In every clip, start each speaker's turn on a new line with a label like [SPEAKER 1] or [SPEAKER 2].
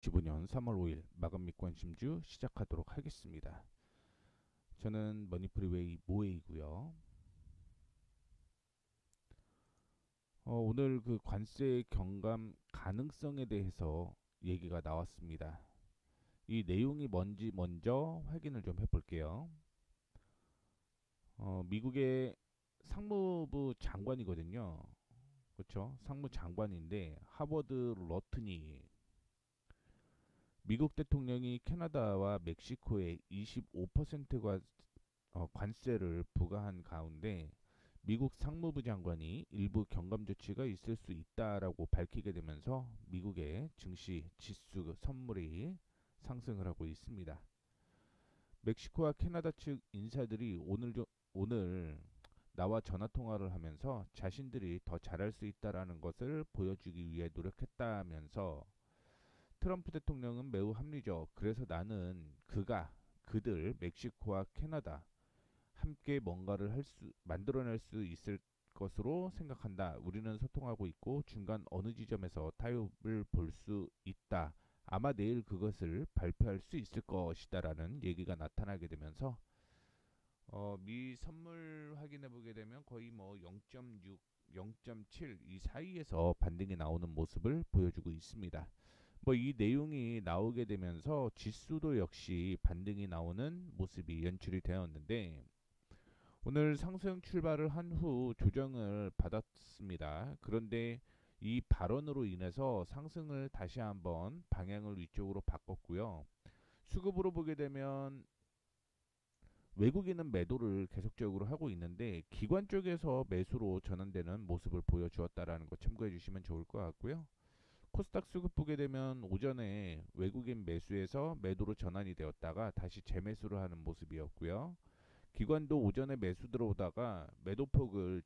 [SPEAKER 1] 2025년 3월 5일 마감 및 관심주 시작하도록 하겠습니다. 저는 머니프리웨이 모에이고요. 오늘 그 관세 경감 가능성에 대해서 얘기가 나왔습니다. 이 내용이 뭔지 먼저 확인을 좀 해볼게요. 미국의 상무부 장관이거든요. 그렇죠? 상무장관인데 하버드 러튼이 미국 대통령이 캐나다와 멕시코에 25%가 관세를 부과한 가운데 미국 상무부 장관이 일부 경감 조치가 있을 수 있다라고 밝히게 되면서 미국의 증시 지수 선물이 상승을 하고 있습니다. 멕시코와 캐나다 측 인사들이 오늘 나와 전화 통화를 하면서 자신들이 더 잘할 수 있다라는 것을 보여주기 위해 노력했다면서 트럼프 대통령은 매우 합리적. 그래서 나는 그들 멕시코와 캐나다 함께 뭔가를 만들어낼 수 있을 것으로 생각한다. 우리는 소통하고 있고 중간 어느 지점에서 타협을 볼 수 있다. 아마 내일 그것을 발표할 수 있을 것이다라는 얘기가 나타나게 되면서 미 선물 확인해 보게 되면 거의 뭐 0.6, 0.7 이 사이에서 반등이 나오는 모습을 보여주고 있습니다. 뭐 이 내용이 나오게 되면서 지수도 역시 반등이 나오는 모습이 연출이 되었는데 오늘 상승 출발을 한 후 조정을 받았습니다. 그런데 이 발언으로 인해서 상승을 다시 한번 방향을 위쪽으로 바꿨고요. 수급으로 보게 되면 외국인은 매도를 계속적으로 하고 있는데 기관 쪽에서 매수로 전환되는 모습을 보여주었다라는 거 참고해 주시면 좋을 것 같고요. 코스닥 수급 보게 되면 오전에 외국인 매수에서 매도로 전환이 되었다가 다시 재매수를 하는 모습이었고요. 기관도 오전에 매수 들어오다가 매수폭을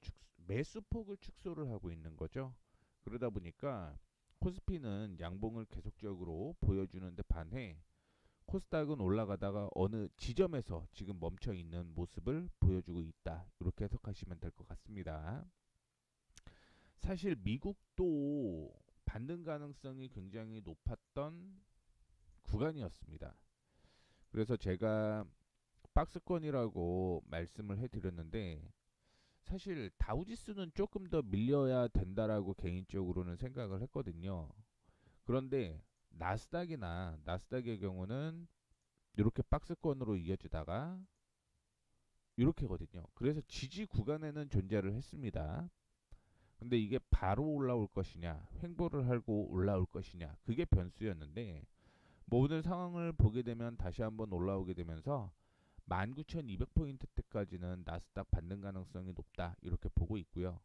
[SPEAKER 1] 축소를 하고 있는 거죠. 그러다 보니까 코스피는 양봉을 계속적으로 보여주는데 반해 코스닥은 올라가다가 어느 지점에서 지금 멈춰 있는 모습을 보여주고 있다. 이렇게 해석하시면 될 것 같습니다. 사실 미국도 반등 가능성이 굉장히 높았던 구간이었습니다. 그래서 제가 박스권이라고 말씀을 해드렸는데 사실 다우지수는 조금 더 밀려야 된다라고 개인적으로는 생각을 했거든요. 그런데 나스닥의 경우는 이렇게 박스권으로 이어지다가 이렇게거든요. 그래서 지지 구간에는 존재를 했습니다. 근데 이게 바로 올라올 것이냐, 횡보를 하고 올라올 것이냐, 그게 변수였는데 모든 상황을 보게 되면 다시 한번 올라오게 되면서 19,200포인트대까지는 나스닥 반등 가능성이 높다 이렇게 보고 있고요.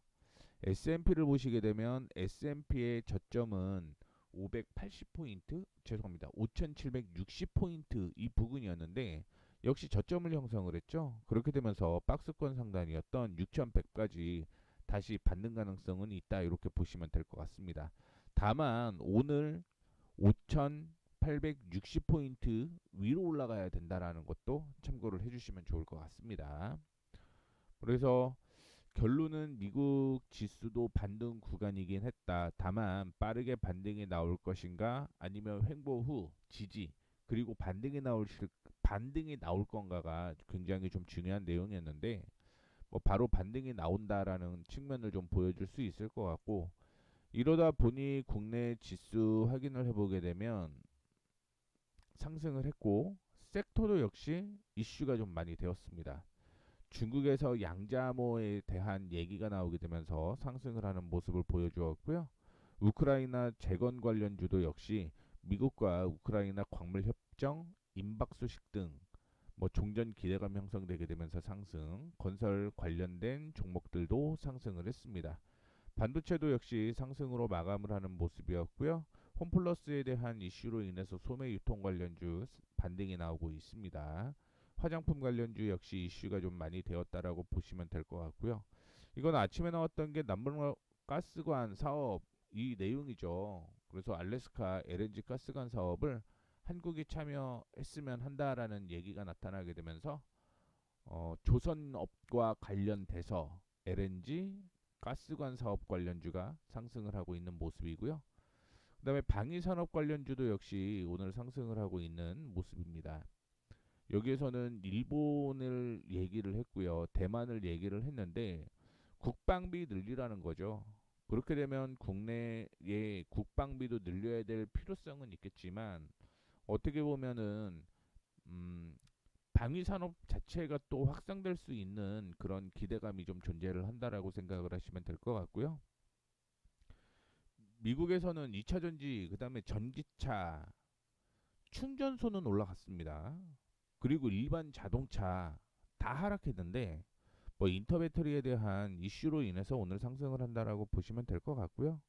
[SPEAKER 1] S&P를 보시게 되면 S&P의 저점은 580포인트, 죄송합니다. 5,760포인트 이 부근이었는데 역시 저점을 형성을 했죠. 그렇게 되면서 박스권 상단이었던 6,100까지 다시 반등 가능성은 있다 이렇게 보시면 될 것 같습니다. 다만 오늘 5,860포인트 위로 올라가야 된다라는 것도 참고를 해주시면 좋을 것 같습니다. 그래서 결론은 미국 지수도 반등 구간이긴 했다. 다만 빠르게 반등이 나올 것인가 아니면 횡보 후 지지 그리고 반등이 나올 건가가 굉장히 좀 중요한 내용이었는데 뭐 바로 반등이 나온다라는 측면을 좀 보여줄 수 있을 것 같고 이러다 보니 국내 지수 확인을 해보게 되면 상승을 했고 섹터도 역시 이슈가 좀 많이 되었습니다. 중국에서 양자암호에 대한 얘기가 나오게 되면서 상승을 하는 모습을 보여주었고요. 우크라이나 재건 관련주도 역시 미국과 우크라이나 광물 협정, 임박 소식 등 뭐 종전 기대감 형성되게 되면서 상승, 건설 관련된 종목들도 상승을 했습니다. 반도체도 역시 상승으로 마감을 하는 모습이었고요. 홈플러스에 대한 이슈로 인해서 소매 유통 관련주 반등이 나오고 있습니다. 화장품 관련주 역시 이슈가 좀 많이 되었다라고 보시면 될 것 같고요. 이건 아침에 나왔던 게 남북가스관 사업 이 내용이죠. 그래서 알래스카 LNG 가스관 사업을 한국이 참여했으면 한다라는 얘기가 나타나게 되면서 조선업과 관련돼서 LNG 가스관 사업 관련주가 상승을 하고 있는 모습이고요. 그다음에 방위산업 관련주도 역시 오늘 상승을 하고 있는 모습입니다. 여기에서는 일본을 얘기를 했고요. 대만을 얘기를 했는데 국방비 늘리라는 거죠. 그렇게 되면 국내의 국방비도 늘려야 될 필요성은 있겠지만 어떻게 보면은 음, 방위 산업 자체가 또 확장될 수 있는 그런 기대감이 좀 존재를 한다라고 생각을 하시면 될 것 같고요. 미국에서는 2차 전지, 그다음에 전기차, 충전소는 올라갔습니다. 그리고 일반 자동차 다 하락했는데 뭐 인터 배터리에 대한 이슈로 인해서 오늘 상승을 한다라고 보시면 될 것 같고요.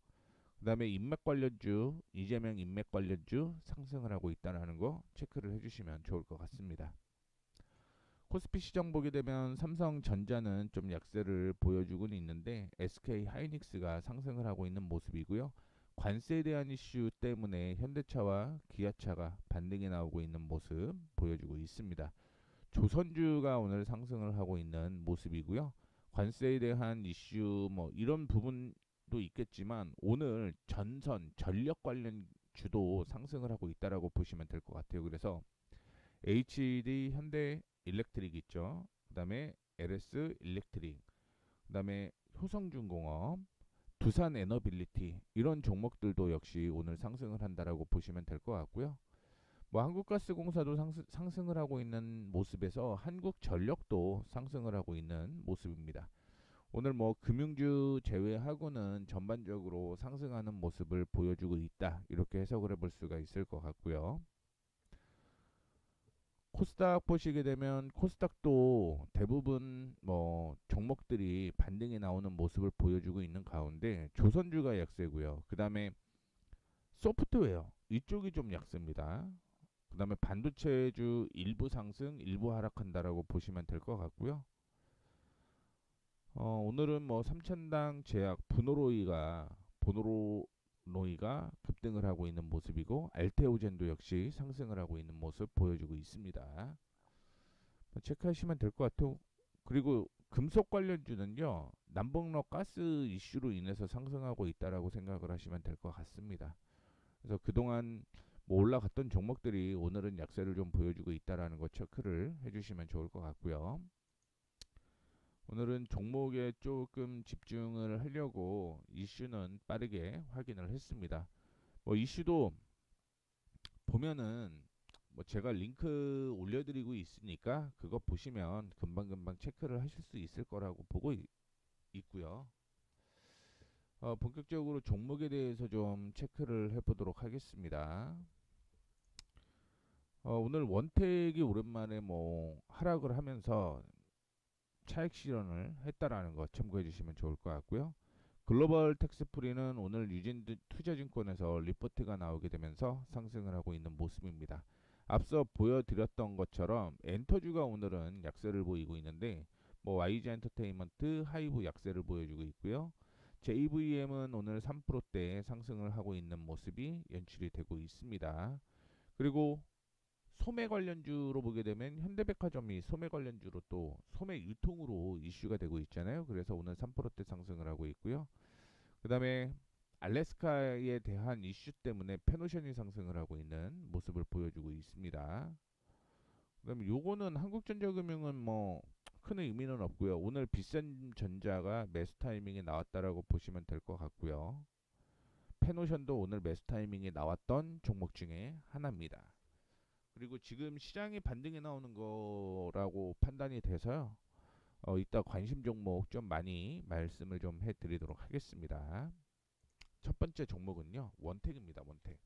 [SPEAKER 1] 그다음에 인맥 관련주, 이재명 인맥 관련주 상승을 하고 있다는 거 체크를 해주시면 좋을 것 같습니다. 코스피 시장 보게 되면 삼성전자는 좀 약세를 보여주고는 있는데 SK 하이닉스가 상승을 하고 있는 모습이고요. 관세에 대한 이슈 때문에 현대차와 기아차가 반등이 나오고 있는 모습 보여주고 있습니다. 조선주가 오늘 상승을 하고 있는 모습이고요. 관세에 대한 이슈 뭐 이런 부분도 있겠지만 오늘 전선 전력 관련 주도 상승을 하고 있다라고 보시면 될 것 같아요. 그래서 HD 현대 일렉트릭 있죠. 그다음에 LS 일렉트릭, 그다음에 효성중공업, 두산 에너빌리티 이런 종목들도 역시 오늘 상승을 한다라고 보시면 될 것 같고요. 뭐 한국가스공사도 상승을 하고 있는 모습에서 한국전력도 상승을 하고 있는 모습입니다. 오늘 뭐 금융주 제외하고는 전반적으로 상승하는 모습을 보여주고 있다. 이렇게 해석을 해볼 수가 있을 것 같고요. 코스닥 보시게 되면 코스닥도 대부분 뭐 종목들이 반등이 나오는 모습을 보여주고 있는 가운데 조선주가 약세고요. 그 다음에 소프트웨어 이쪽이 좀 약세입니다. 그 다음에 반도체주 일부 상승, 일부 하락한다라고 보시면 될 것 같고요. 오늘은 뭐 삼천당 제약 보노로이가 급등을 하고 있는 모습이고 알테오젠도 역시 상승을 하고 있는 모습 보여주고 있습니다. 체크하시면 될 것 같아요. 그리고 금속 관련주는요 남북로 가스 이슈로 인해서 상승하고 있다라고 생각을 하시면 될 것 같습니다. 그래서 그동안 뭐 올라갔던 종목들이 오늘은 약세를 좀 보여주고 있다라는 거 체크를 해주시면 좋을 것 같고요. 오늘은 종목에 조금 집중을 하려고 이슈는 빠르게 확인을 했습니다. 뭐 이슈도 보면은 뭐 제가 링크 올려드리고 있으니까 그거 보시면 금방금방 체크를 하실 수 있을 거라고 보고 있고요. 본격적으로 종목에 대해서 좀 체크를 해보도록 하겠습니다. 오늘 원택이 오랜만에 뭐 하락을 하면서 차익 실현을 했다라는 거 참고해 주시면 좋을 것 같고요. 글로벌 텍스프리는 오늘 유진 투자증권에서 리포트가 나오게 되면서 상승을 하고 있는 모습입니다. 앞서 보여드렸던 것처럼 엔터주가 오늘은 약세를 보이고 있는데 뭐 YG 엔터테인먼트, 하이브 약세를 보여주고 있고요. JVM은 오늘 3%대 상승을 하고 있는 모습이 연출이 되고 있습니다. 그리고 소매 관련주로 보게 되면 현대백화점이 소매 관련주로 또 소매 유통으로 이슈가 되고 있잖아요. 그래서 오늘 3%대 상승을 하고 있고요. 그 다음에 알래스카에 대한 이슈 때문에 페노션이 상승을 하고 있는 모습을 보여주고 있습니다. 그 다음에 요거는 한국전자금융은 뭐 큰 의미는 없고요. 오늘 비싼 전자가 매수 타이밍에 나왔다라고 보시면 될 것 같고요. 페노션도 오늘 매수 타이밍에 나왔던 종목 중에 하나입니다. 그리고 지금 시장이 반등이 나오는 거라고 판단이 돼서요. 이따 관심 종목 좀 많이 말씀을 좀 해드리도록 하겠습니다. 첫 번째 종목은요. 원택입니다. 원택.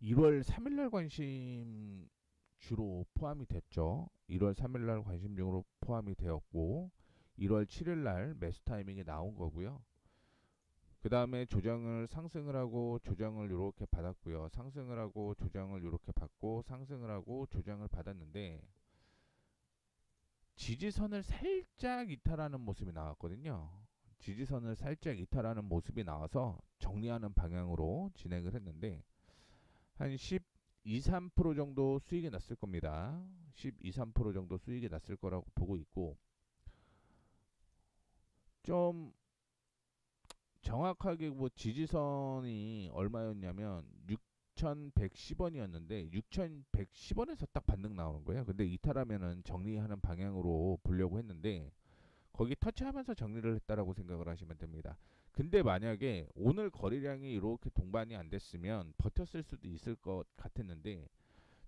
[SPEAKER 1] 1월 3일날 관심 주로 포함이 됐죠. 1월 3일날 관심 중으로 포함이 되었고 1월 7일날 매수 타이밍이 나온 거고요. 그 다음에 조정을 상승을 하고 조정을 이렇게 받았고요. 상승을 하고 조정을 이렇게 받고 상승을 하고 조정을 받았는데 지지선을 살짝 이탈하는 모습이 나왔거든요. 지지선을 살짝 이탈하는 모습이 나와서 정리하는 방향으로 진행을 했는데 한 12, 3% 정도 수익이 났을 겁니다. 12, 3% 정도 수익이 났을 거라고 보고 있고 좀 정확하게 뭐 지지선이 얼마였냐면 6,110원이었는데 6,110원에서 딱 반등 나오는 거예요. 근데 이탈하면은 정리하는 방향으로 보려고 했는데 거기 터치하면서 정리를 했다라고 생각을 하시면 됩니다. 근데 만약에 오늘 거래량이 이렇게 동반이 안 됐으면 버텼을 수도 있을 것 같았는데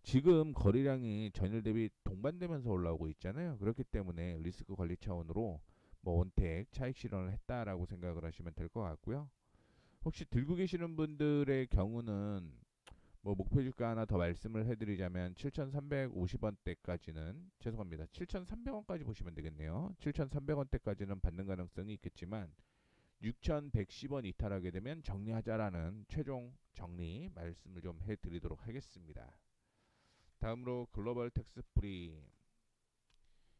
[SPEAKER 1] 지금 거래량이 전일 대비 동반되면서 올라오고 있잖아요. 그렇기 때문에 리스크 관리 차원으로 뭐 원택 차익 실현을 했다라고 생각을 하시면 될 것 같고요. 혹시 들고 계시는 분들의 경우는 뭐 목표 주가 하나 더 말씀을 해드리자면 7,350원대까지는 죄송합니다. 7,300원까지 보시면 되겠네요. 7,300원대까지는 받는 가능성이 있겠지만 6,110원 이탈하게 되면 정리하자라는 최종 정리 말씀을 좀 해드리도록 하겠습니다. 다음으로 글로벌 텍스 프리.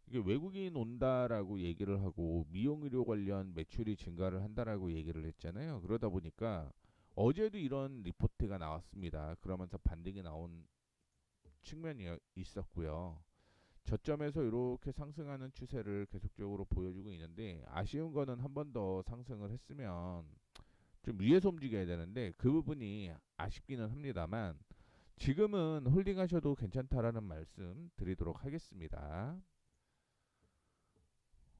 [SPEAKER 1] 이게 외국인 온다라고 얘기를 하고 미용의료 관련 매출이 증가를 한다라고 얘기를 했잖아요. 그러다 보니까 어제도 이런 리포트가 나왔습니다. 그러면서 반등이 나온 측면이 있었고요. 저점에서 이렇게 상승하는 추세를 계속적으로 보여주고 있는데 아쉬운 거는 한 번 더 상승을 했으면 좀 위에서 움직여야 되는데 그 부분이 아쉽기는 합니다만 지금은 홀딩하셔도 괜찮다라는 말씀 드리도록 하겠습니다.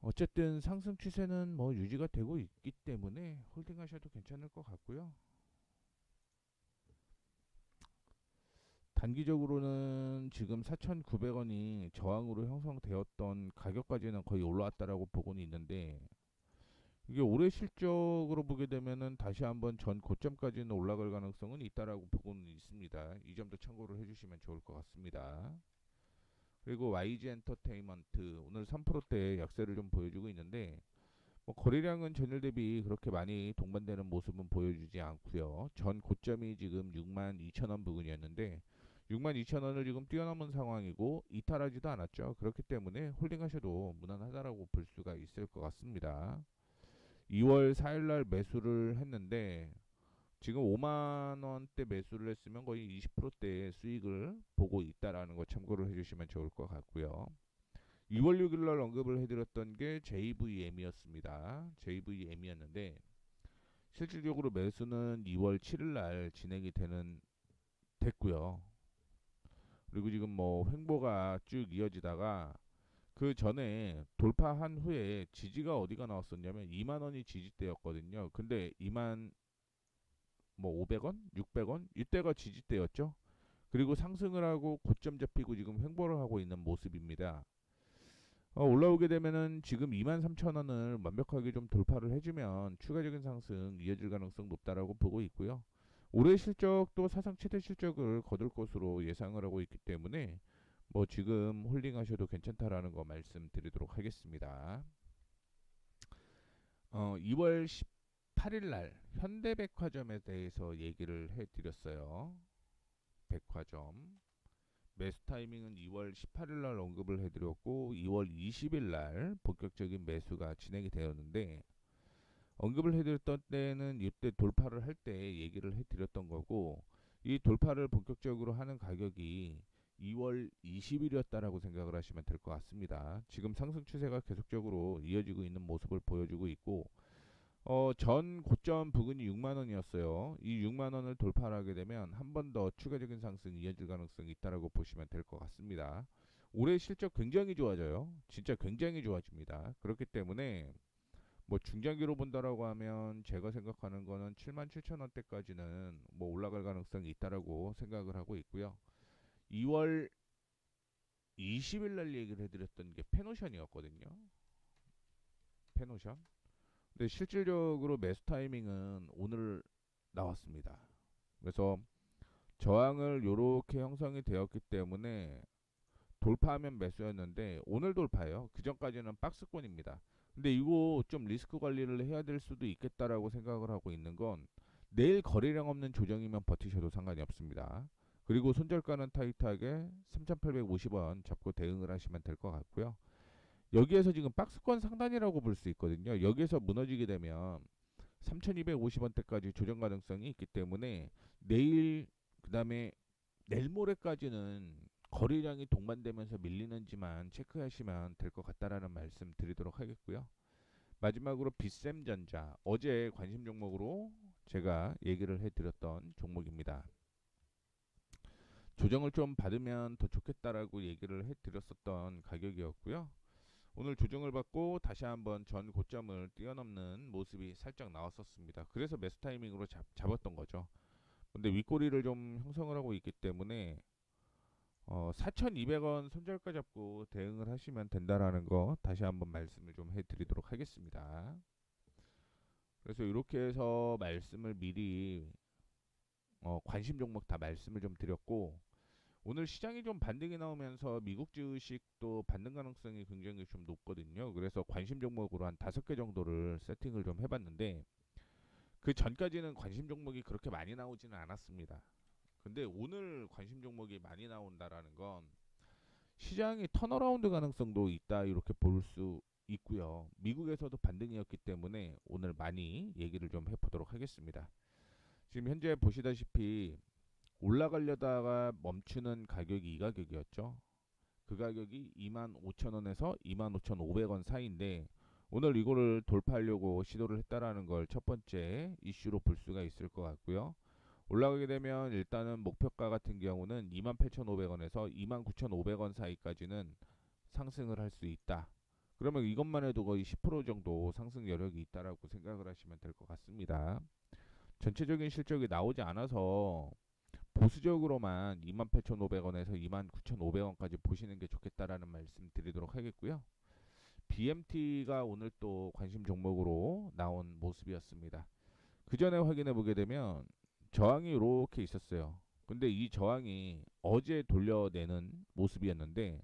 [SPEAKER 1] 어쨌든 상승 추세는 뭐 유지가 되고 있기 때문에 홀딩하셔도 괜찮을 것 같고요. 단기적으로는 지금 4,900원이 저항으로 형성되었던 가격까지는 거의 올라왔다라고 보고는 있는데 이게 올해 실적으로 보게 되면은 다시 한번 전 고점까지는 올라갈 가능성은 있다라고 보고는 있습니다. 이 점도 참고를 해주시면 좋을 것 같습니다. 그리고 YG 엔터테인먼트 오늘 3%대 약세를 좀 보여주고 있는데 뭐 거래량은 전일 대비 그렇게 많이 동반되는 모습은 보여주지 않고요. 전 고점이 지금 62,000원 부근이었는데 62,000원을 지금 뛰어넘은 상황이고 이탈하지도 않았죠. 그렇기 때문에 홀딩하셔도 무난하다라고 볼 수가 있을 것 같습니다. 2월 4일날 매수를 했는데 지금 5만 원대 매수를 했으면 거의 20%대의 수익을 보고 있다라는 거 참고를 해주시면 좋을 것 같고요. 2월 6일날 언급을 해드렸던 게 JVM이었습니다. JVM이었는데 실질적으로 매수는 2월 7일날 진행이 됐고요. 그리고 지금 뭐 횡보가 쭉 이어지다가 그 전에 돌파한 후에 지지가 어디가 나왔었냐면 2만 원이 지지대였거든요. 근데 2만 뭐 500원, 600원 이때가 지지대였죠. 그리고 상승을 하고 고점 잡히고 지금 횡보를 하고 있는 모습입니다. 올라오게 되면은 지금 23,000원을 완벽하게 좀 돌파를 해주면 추가적인 상승 이어질 가능성 높다라고 보고 있고요. 올해 실적도 사상 최대 실적을 거둘 것으로 예상을 하고 있기 때문에 뭐 지금 홀딩하셔도 괜찮다라는 거 말씀드리도록 하겠습니다. 2월 18일 날 현대백화점에 대해서 얘기를 해드렸어요. 백화점 매수 타이밍은 2월 18일 날 언급을 해드렸고 2월 20일 날 본격적인 매수가 진행이 되었는데 언급을 해드렸던 때는 이때 돌파를 할 때 얘기를 해드렸던 거고 이 돌파를 본격적으로 하는 가격이 2월 20일이었다라고 생각을 하시면 될 것 같습니다. 지금 상승 추세가 계속적으로 이어지고 있는 모습을 보여주고 있고 전 고점 부근이 6만 원이었어요. 이 6만 원을 돌파하게 되면 한 번 더 추가적인 상승이 이어질 가능성이 있다라고 보시면 될 것 같습니다. 올해 실적 굉장히 좋아져요. 진짜 굉장히 좋아집니다. 그렇기 때문에 뭐 중장기로 본다라고 하면 제가 생각하는 거는 77,000원대까지는 뭐 올라갈 가능성이 있다라고 생각을 하고 있고요. 2월 20일 날 얘기를 해드렸던 게 페노션이었거든요. 페노션. 근데 실질적으로 매수 타이밍은 오늘 나왔습니다. 그래서 저항을 요렇게 형성이 되었기 때문에 돌파하면 매수였는데 오늘 돌파예요. 그 전까지는 박스권입니다. 근데 이거 좀 리스크 관리를 해야 될 수도 있겠다라고 생각을 하고 있는 건 내일 거래량 없는 조정이면 버티셔도 상관이 없습니다. 그리고 손절가는 타이트하게 3,850원 잡고 대응을 하시면 될 것 같고요. 여기에서 지금 박스권 상단이라고 볼 수 있거든요. 여기에서 무너지게 되면 3,250원대까지 조정 가능성이 있기 때문에 내일 그다음에 내일 모레까지는 거래량이 동반되면서 밀리는지만 체크하시면 될 것 같다라는 말씀 드리도록 하겠고요. 마지막으로 빗셈전자, 어제 관심 종목으로 제가 얘기를 해드렸던 종목입니다. 조정을 좀 받으면 더 좋겠다라고 얘기를 해드렸었던 가격이었고요. 오늘 조정을 받고 다시 한번 전 고점을 뛰어넘는 모습이 살짝 나왔었습니다. 그래서 매수 타이밍으로 잡았던 거죠. 근데 윗꼬리를 좀 형성을 하고 있기 때문에 4,200원 손절가 잡고 대응을 하시면 된다라는 거 다시 한번 말씀을 좀 해드리도록 하겠습니다. 그래서 이렇게 해서 말씀을 미리 관심 종목 다 말씀을 좀 드렸고, 오늘 시장이 좀 반등이 나오면서 미국 주식도 반등 가능성이 굉장히 좀 높거든요. 그래서 관심 종목으로 한 5개 정도를 세팅을 좀 해봤는데, 그 전까지는 관심 종목이 그렇게 많이 나오지는 않았습니다. 근데 오늘 관심 종목이 많이 나온다라는 건 시장이 턴어라운드 가능성도 있다 이렇게 볼 수 있고요. 미국에서도 반등이었기 때문에 오늘 많이 얘기를 좀 해보도록 하겠습니다. 지금 현재 보시다시피 올라가려다가 멈추는 가격이 이 가격이었죠. 그 가격이 25,000원에서 25,500원 사이인데 오늘 이거를 돌파하려고 시도를 했다라는 걸 첫 번째 이슈로 볼 수가 있을 것 같고요. 올라가게 되면 일단은 목표가 같은 경우는 28,500원에서 29,500원 사이까지는 상승을 할 수 있다. 그러면 이것만 해도 거의 10% 정도 상승 여력이 있다라고 생각을 하시면 될 것 같습니다. 전체적인 실적이 나오지 않아서 보수적으로만 28,500원에서 29,500원까지 보시는 게 좋겠다라는 말씀 드리도록 하겠고요. BMT가 오늘 또 관심 종목으로 나온 모습이었습니다. 그 전에 확인해 보게 되면 저항이 이렇게 있었어요. 근데 이 저항이 어제 돌려내는 모습이었는데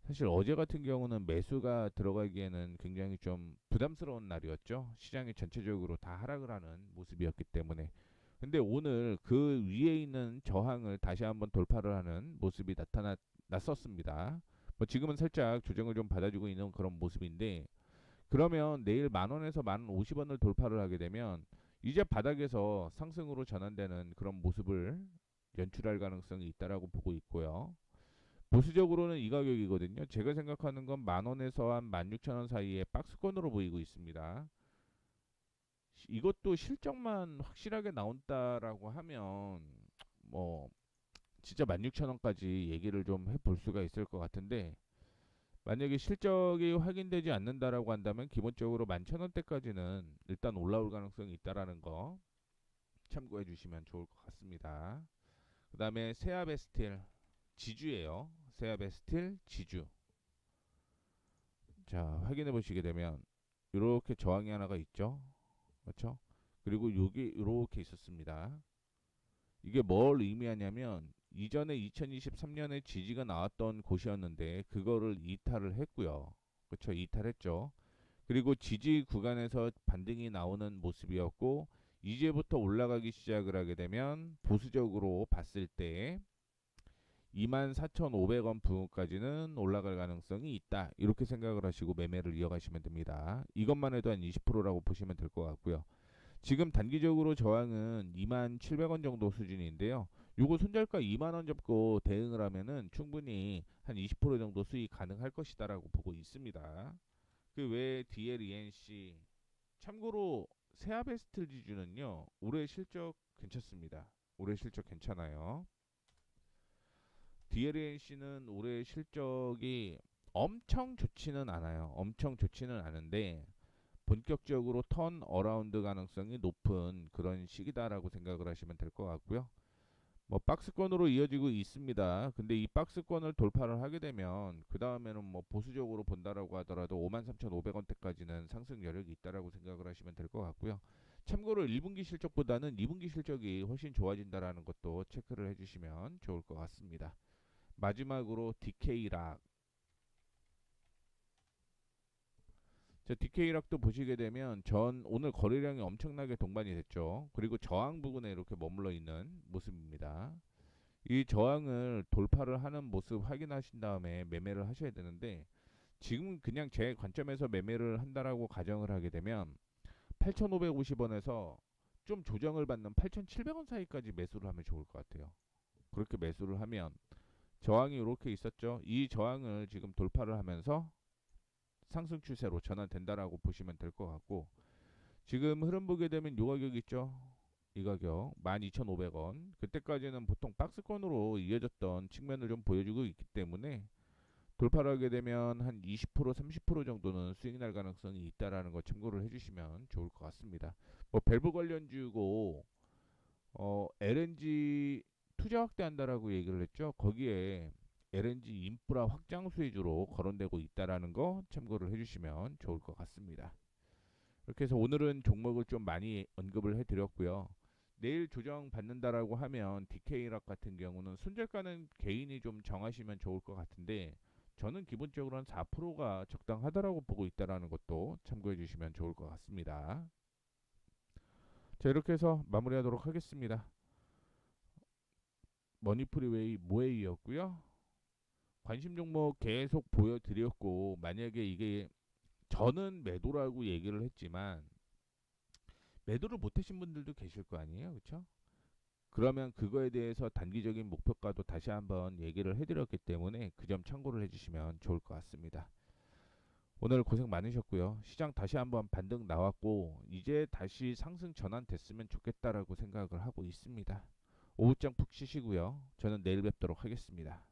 [SPEAKER 1] 사실 어제 같은 경우는 매수가 들어가기에는 굉장히 좀 부담스러운 날이었죠. 시장이 전체적으로 다 하락을 하는 모습이었기 때문에. 근데 오늘 그 위에 있는 저항을 다시 한번 돌파를 하는 모습이 나타났었습니다. 뭐 지금은 살짝 조정을 좀 받아주고 있는 그런 모습인데, 그러면 내일 10,000원에서 10,050원을 돌파를 하게 되면 이제 바닥에서 상승으로 전환되는 그런 모습을 연출할 가능성이 있다라고 보고 있고요. 보수적으로는 이 가격이거든요. 제가 생각하는 건 10,000원에서 한 16,000원 사이에 박스권으로 보이고 있습니다. 이것도 실적만 확실하게 나온다라고 하면 뭐 진짜 16,000원까지 얘기를 좀 해볼 수가 있을 것 같은데, 만약에 실적이 확인되지 않는다라고 한다면 기본적으로 11,000원대까지는 일단 올라올 가능성이 있다라는 거 참고해 주시면 좋을 것 같습니다. 그 다음에 세아베스틸 지주예요. 세아베스틸 지주. 자, 확인해 보시게 되면 이렇게 저항이 하나가 있죠. 그렇죠? 그리고 여기 이렇게 있었습니다. 이게 뭘 의미하냐면 이전에 2023년에 지지가 나왔던 곳이었는데 그거를 이탈을 했고요. 그렇죠? 이탈했죠. 그리고 지지 구간에서 반등이 나오는 모습이었고, 이제부터 올라가기 시작을 하게 되면 보수적으로 봤을 때 24,500원 부근까지는 올라갈 가능성이 있다. 이렇게 생각을 하시고 매매를 이어가시면 됩니다. 이것만 해도 한 20%라고 보시면 될 것 같고요. 지금 단기적으로 저항은 27,000원 정도 수준인데요. 요거 손절가 20,000원 잡고 대응을 하면은 충분히 한 20% 정도 수익 가능할 것이다라고 보고 있습니다. 그 외에 DLENC, 참고로 세아베스트 지주는요 올해 실적 괜찮습니다. 올해 실적 괜찮아요. DLNC는 올해 실적이 엄청 좋지는 않아요. 엄청 좋지는 않은데 본격적으로 턴 어라운드 가능성이 높은 그런 시기다라고 생각을 하시면 될 것 같고요. 뭐 박스권으로 이어지고 있습니다. 근데 이 박스권을 돌파를 하게 되면 그 다음에는 뭐 보수적으로 본다라고 하더라도 53,500원대까지는 상승 여력이 있다라고 생각을 하시면 될 것 같고요. 참고로 1분기 실적보다는 2분기 실적이 훨씬 좋아진다라는 것도 체크를 해주시면 좋을 것 같습니다. 마지막으로 DK락. 자, DK락도 보시게 되면 오늘 거래량이 엄청나게 동반이 됐죠. 그리고 저항 부근에 이렇게 머물러 있는 모습입니다. 이 저항을 돌파를 하는 모습 확인하신 다음에 매매를 하셔야 되는데, 지금 그냥 제 관점에서 매매를 한다라고 가정을 하게 되면 8,550원에서 좀 조정을 받는 8,700원 사이까지 매수를 하면 좋을 것 같아요. 그렇게 매수를 하면 저항이 이렇게 있었죠. 이 저항을 지금 돌파를 하면서 상승 추세로 전환된다라고 보시면 될 것 같고, 지금 흐름 보게 되면 요 가격 있죠? 이 가격 12,500원. 그때까지는 보통 박스권으로 이어졌던 측면을 좀 보여주고 있기 때문에 돌파를 하게 되면 한 20% 30% 정도는 수익 날 가능성이 있다라는 거 참고를 해주시면 좋을 것 같습니다. 뭐 밸브 관련주고 LNG 투자 확대한다라고 얘기를 했죠. 거기에 LNG 인프라 확장 수혜주로 거론되고 있다라는 거 참고를 해주시면 좋을 것 같습니다. 이렇게 해서 오늘은 종목을 좀 많이 언급을 해드렸고요. 내일 조정 받는다라고 하면 DK락 같은 경우는 손절가는 개인이 좀 정하시면 좋을 것 같은데, 저는 기본적으로 한 4%가 적당하다라고 보고 있다라는 것도 참고해 주시면 좋을 것 같습니다. 자, 이렇게 해서 마무리하도록 하겠습니다. 머니프리웨이 모웨이였고요. 관심 종목 계속 보여드렸고, 만약에 이게 저는 매도라고 얘기를 했지만 매도를 못하신 분들도 계실 거 아니에요, 그렇죠? 그러면 그거에 대해서 단기적인 목표가도 다시 한번 얘기를 해드렸기 때문에 그 점 참고를 해주시면 좋을 것 같습니다. 오늘 고생 많으셨고요. 시장 다시 한번 반등 나왔고 이제 다시 상승 전환됐으면 좋겠다라고 생각을 하고 있습니다. 오후장 푹 쉬시고요. 저는 내일 뵙도록 하겠습니다.